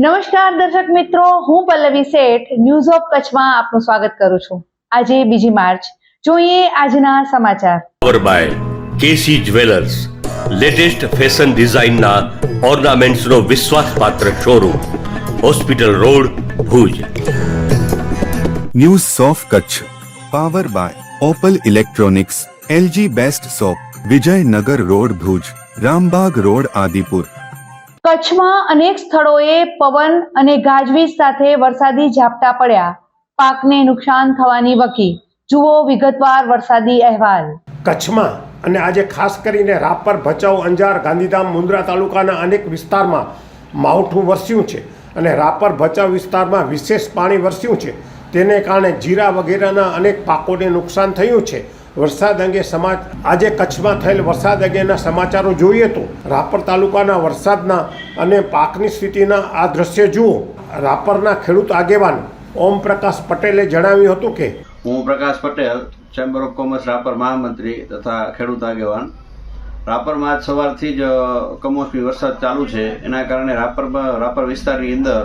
નમસ્કાર દર્શક મિત્રો, હું પલ્લવી શેઠ ન્યૂઝ ઓફ કચ્છમાં આપનું સ્વાગત કરું છું। આજે 2 માર્ચ, જોઈએ આજના સમાચાર। Power by KC jewellers, latest fashion ડિઝાઇનના ઓર્નામેન્ટ્સનો વિશ્વાસપાત્ર showroom, hospital road, Bhuj. News of Kutch power by Opal electronics, LG best shop, Vijaynagar road Bhuj, Rambagh road Adipur. કચ્છમાં અનેક સ્થળોએ પવન અને ગાજવીજ સાથે વરસાદી ઝાપટા પડ્યા, પાકને નુકસાન થવાની વકી। જુઓ વિગતવાર વરસાદી અહેવાલ। કચ્છમાં અને આજે ખાસ કરીને રાપર, ભચાઉ, અંજાર, ગાંધીધામ, મુન્દ્રા તાલુકાના અનેક વિસ્તારમાં માવઠું વરસ્યું છે અને રાપર, ભચાઉ વિસ્તારમાં વિશેષ પાણી વરસ્યું છે। તેને કારણે જીરા વગેરેના અનેક પાકોને નુકસાન થયું છે। વરસાદ અંગે આજે કચ્છમાં થયેલ વરસાદ અંગેના સમાચારો જોઈએ તો રાપર તાલુકાના વરસાદના અને પાકની સ્થિતિના આ દ્રશ્ય જુઓ। રાપરના ખેડૂત આગેવાન ઓમ પ્રકાશ પટેલે જણાવ્યું હતું કે હું Prakash Patel, chamber of commerce Rapar મહામંત્રી તથા ખેડૂત આગેવાન। રાપરમાં આજ સવારથી જ કમોસમી વરસાદ ચાલુ છે, એના કારણે રાપર વિસ્તારની અંદર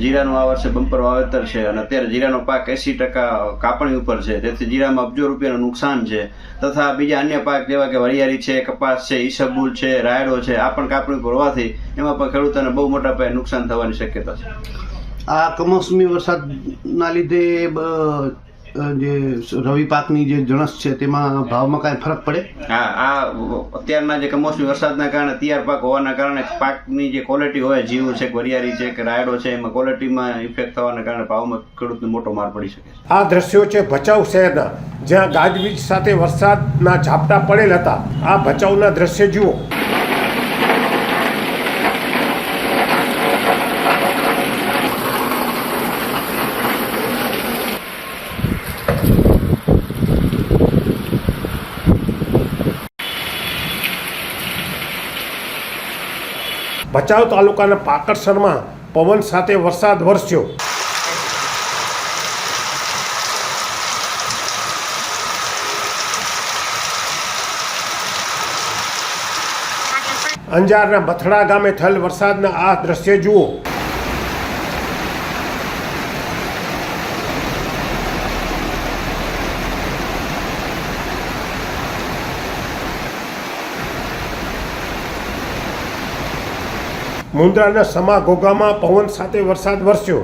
જીરાનું આ વર્ષે બમ્પર વાવેતર છે અને અત્યારે જીરાનો પાક 80% કાપણી ઉપર છે, તેથી જીરામાં અબજો રૂપિયાનું નુકસાન છે તથા બીજા અન્ય પાક જેવા કે વરિયાળી છે, કપાસ છે, ઈસબગુલ છે, રાયડો છે, આ પણ કાપણી ઉપર હોવાથી એમાં પણ ખેડૂતોને બહુ મોટા પાયે નુકસાન થવાની શક્યતા છે। આ કમોસમી વરસાદના લીધે જે રવિ પાકની જે જણસ છે તેમાં ભાવમાં કાંઈ ફરક પડે? હા, આ અત્યારના જે કમોસમી વરસાદના કારણે તૈયાર પાક હોવાના કારણે પાકની જે ક્વોલિટી હોય, જીવું છે, વરિયાળી છે કે રાયડો છે, એમાં ક્વોલિટીમાં ઇફેક્ટ થવાના કારણે ભાવમાં ખેડૂતને મોટો માર પડી શકે છે। આ દ્રશ્યો છે ભચાઉ શહેરના, જ્યાં ગાજવીજ સાથે વરસાદના ઝાપટા પડેલ હતા। આ ભચાઉના દ્રશ્ય જુઓ। ભચાઉ તાલુકાના પાકડસરમાં પવન સાથે વરસાદ વરસ્યો। અંજારના બથડા ગામે થયેલ વરસાદના આ દ્રશ્ય જુઓ। મુન્દ્રાના સમા ઘોઘામાં પવન સાથે વરસાદ વરસ્યો।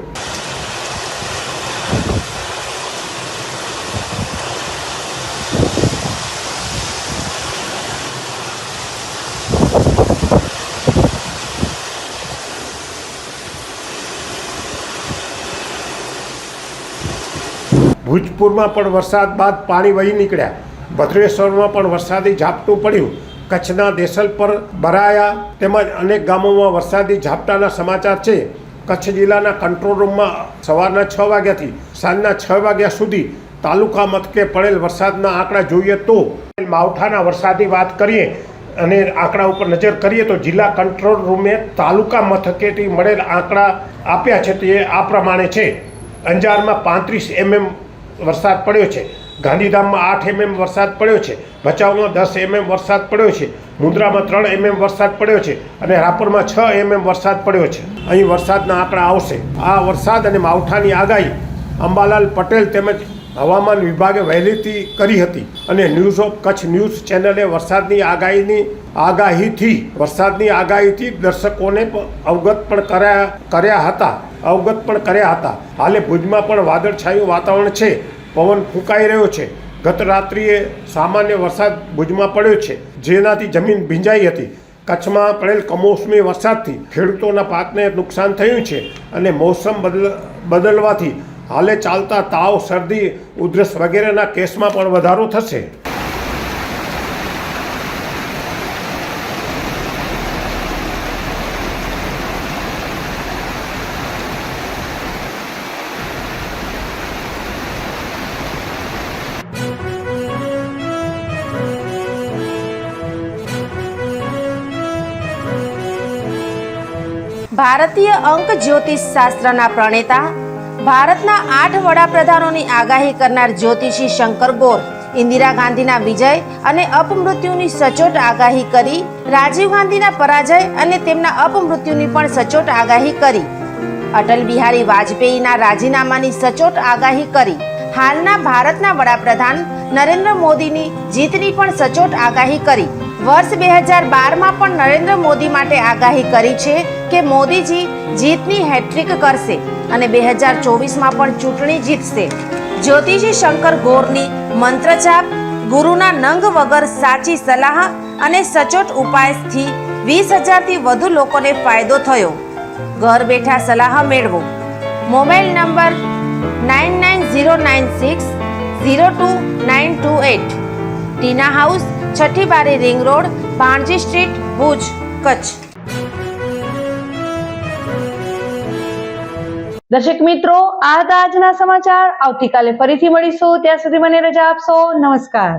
ભુજપુરમાં પણ વરસાદ બાદ પાણી વહી નીકળ્યા। ભદ્રેશ્વરમાં પણ વરસાદી ઝાપટું પડ્યું। કચ્છના દેસલપર, બરાયા તેમજ અનેક ગામોમાં વરસાદી ઝાપટાના સમાચાર છે। કચ્છ જિલ્લાના કંટ્રોલ રૂમમાં સવારના 6 વાગ્યાથી સાંજના 6 વાગ્યા સુધી તાલુકા મથકે પડેલ વરસાદના આંકડા જોઈએ તો માવઠાના વરસાદની વાત કરીએ અને આંકડા ઉપર નજર કરીએ તો જિલ્લા કંટ્રોલ રૂમે તાલુકા મથકેથી મળેલ આંકડા આપ્યા છે તે આ પ્રમાણે છે। અંજારમાં 35 mm વરસાદ પડ્યો છે, ગાંધીધામમાં 8 mm વરસાદ પડ્યો છે, ભચાઉમાં 10 mm વરસાદ પડ્યો છે, મુન્દ્રામાં 3 mm વરસાદ પડ્યો છે અને રાપરમાં 6 mm વરસાદ પડ્યો છે। અહીં વરસાદના આંકડા આવશે। આ વરસાદ અને માવઠાની આગાહી અંબાલાલ પટેલ તેમજ હવામાન વિભાગે વહેલીથી કરી હતી અને ન્યૂઝ ઓફ કચ્છ ન્યૂઝ ચેનલે વરસાદની આગાહીથી દર્શકોને અવગત પણ કર્યા હતા। હાલે ભુજમાં પણ વાદળછાયું વાતાવરણ છે, પવન ફૂંકાઈ રહ્યો છે। ગત રાત્રિએ સામાન્ય વરસાદ ભુજમાં પડ્યો છે, જેનાથી જમીન ભીંજાઈ હતી। કચ્છમાં પડેલ કમોસમી વરસાદથી ખેડૂતોના પાકને નુકસાન થયું છે અને મોસમ બદલવાથી હાલે ચાલતા તાવ, શરદી, ઉધરસ વગેરેના કેસમાં પણ વધારો થશે। ભારતીય અંક જ્યોતિષ શાસ્ત્રના પ્રણેતા, ભારતના 8 વડાપ્રધાનોની આગાહી કરનાર જ્યોતિષી શંકર ગોર ઇન્દિરા ગાંધીના વિજય અને અપમૃત્યુની સચોટ આગાહી કરી, રાજીવ ગાંધીના પરાજય અને તેમના અપમૃત્યુની પણ સચોટ આગાહી કરી। અટલ બિહારી વાજપેયીના રાજીનામાની સચોટ આગાહી કરી. હાલના ભારતના વડાપ્રધાન નરેન્દ્ર મોદીની જીતની પણ સચોટ આગાહી કરી. વર્ષ 2012માં પણ નરેન્દ્ર મોદી માટે આગાહી કરી છે કે મોદીજી જીતની હેટ્રિક કરશે અને 2024માં પણ ચૂંટણી જીતશે. જ્યોતિષી શંકર ગોરની મંત્રજાપ, ગુરુના નંગ વગર સાચી સલાહ અને સચોટ ઉપાયથી 20,000થી વધુ લોકોને ફાયદો થયો. ઘર બેઠા સલાહ મેળવો. Mobile number 9909602928. ટીના હાઉસ, છઠ્ઠી બારી ring road, Bhanji street, Bhuj, Kutch. દર્શક મિત્રો, આ હતા આજના સમાચાર. આવતીકાલે ફરીથી મળીશું. ત્યાં સુધી મને રજા આપશો. નમસ્કાર.